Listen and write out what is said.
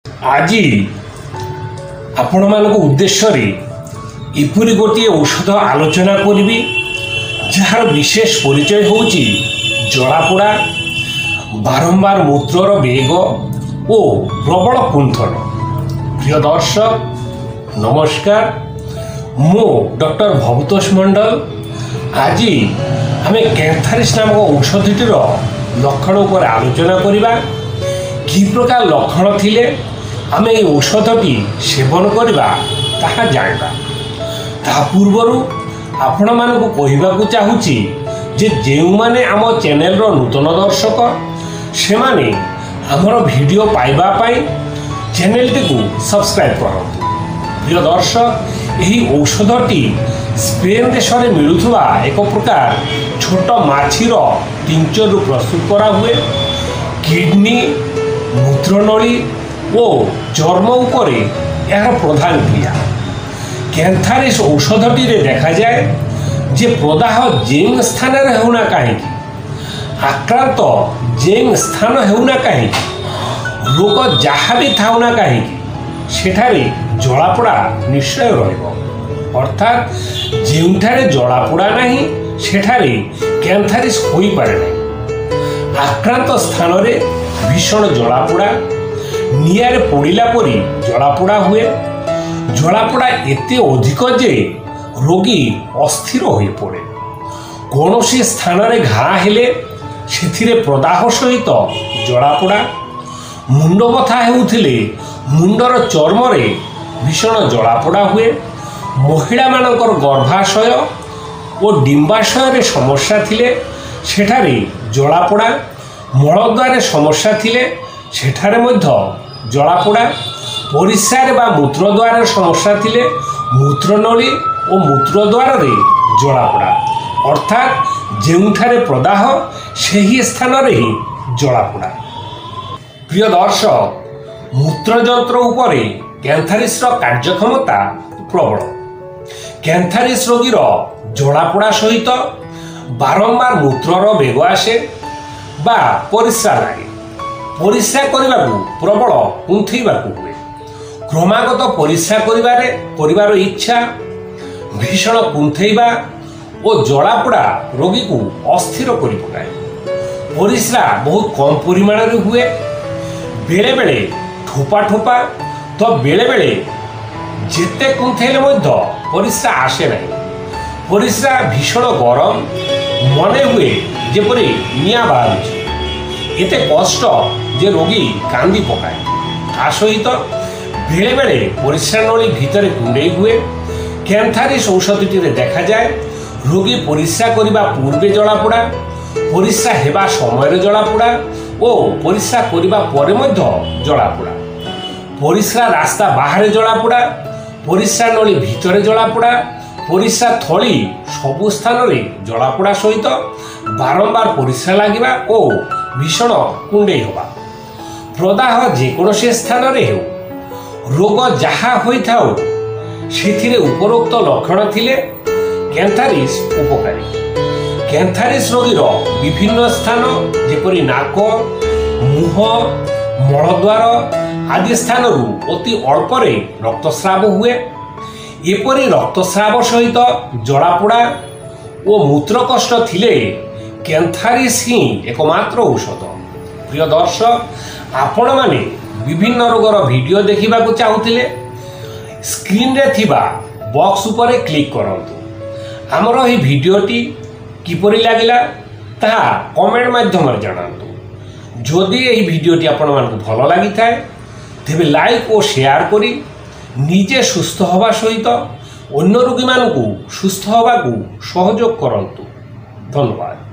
आज आपण मान उद्देश्य एपरी गोटे औषध आलोचना करी जार विशेष परिचय हूँ जलापोड़ा बारंबार मूत्रर बेग और प्रबल कुंठन। प्रिय दर्शक नमस्कार, मु डॉक्टर भवतोष मंडल। आज आम कैंथारिस नामक औषधिटर लक्षण पर आलोचना करवा कि प्रकार लक्षण थिले आम ये औषधटी सेवन करवा ताहा जानिबा। ता पूर्वर आपण मानकु कहिबाकु चाहूची जे जेउ माने आम चैनल रो नूतन दर्शक से माने आमर वीडियो पाइबा पाई चैनल टी सब्सक्राइब करंतु। प्रिय दर्शक, यही औषधटी स्पेन देश में मिलुवा एक प्रकार छोट माछीर टिंचर रु प्रस्तुत करा हुए। किडनी मूत्रनली और चर्म उपर यार प्रधान क्रिया। कैंथारिस औषधटी देखा जाए जे प्रदाह जें स्थान होना कहीं आक्रांत जें स्थान होना कहीं रोग जहाँ भी थाउना कहीं सेठारे जलापोड़ा निश्चय रहिबो। अर्थात जेउठारे जलापोड़ा नहीं सेठारे कैंथारिस होई पारे नहीं। आक्रांत स्थान रे भीषण जलापोड़ा निआरे पोड़िला परी जलापोड़ा हुए। जलापोड़ा एते अधिक जे रोगी अस्थिर होई पड़े। कौनसी स्थान रे घा हेले सेथिरे प्रदाह सहित जलापोड़ा। मुंड बथा हेउथिले मुंडर चर्म रे भीषण जलापोड़ा हुए। महिला मानकर गर्भाशय और डिंबाशय रे समस्या थिले सेठारे जलापोड़ा। मलद्वारे समस्या थिले सेठारे मध्य जलापोड़ा। परिस्रारे बा मूत्रद्वार समस्या थिले मूत्रनली और मूत्रद्वार रे जलापोड़ा। अर्थात जेउठारे प्रदाह सेही स्थान रे ही जलापोड़ा। प्रिय दर्शक, मूत्रजंत्र उपरे कैंथारिस कार्यक्षमता प्रबल। कैंथारिस रोगीर जलापोड़ा सहित बारंबार मूत्रर बेग आसे बा परिस्रा लागे। परिस्रा करने प्रबल कुंथेइबाकु हुए। क्रमागत परिस्रा करिवार इच्छा, भीषण कुंथेइबा और जलापोड़ा रोगी को अस्थिर करि पकाए। परिस्रा बहुत कम परिमाण रे हुए। बेले बेले ठोपा ठोपा तो बेले बेले जेते कुंथेले मध्य परिस्रा आसे नहीं। परिस्रा भीषण गरम मने हुए जेपरि निया बाहारुछि। एते कष्ट जे रोगी कांदी पकाए। ता सहित बेले बेले परिस्रा नली भितरे कुंडई हुए। कैंथारिस औषधटी देखा जाए रोगी परिस्रा करिबा पूर्वे जलापोड़ा, परिस्रा हेबा समय जलापोड़ा और परिस्रा करिबा परे मध्य जलापोड़ा। परिस्रा रास्ता बाहर जलापोड़ा, परिस्रा नली भितरे जलापोड़ा, परिस्रा थली सबु स्थान रे जलापोड़ा सहित बारंबार परिस्रा लागिबा और भीषण कुंडई होबा। प्रदाह जेकोसी स्थान रे हो रोग जहाँ होइथाउ सेथिरे उपरोक्त लक्षण थिले कैंथारिस उपकारी। कैंथारिस रोगीर विभिन्न स्थान जेपरि नाक, मुह, मलद्वार आदि स्थान अति अल्प रक्तस्राव हुए। एपरि रक्तस्राव सहित जलापोड़ा और मूत्रकष्ट थिले कैंथारिस ही एकमात्र औषध। प्रिय दर्शक, आपण माने विभिन्न रोगर वीडियो देखा चाहूले स्क्रीन रे थिबा बॉक्स उपरे क्लिक करंतु। आमर ही वीडियोटी किपरि लागिला ताहा कमेंट माध्यम रे जणांतु। जदि यही वीडियोटी आपण मानकु भल लागि थाए तेबे लाइक और शेयर करी निजे सुस्थ हवा सहित अन्य रोगी मानकु सुस्थ हवा को सहयोग करंतु। धन्यवाद।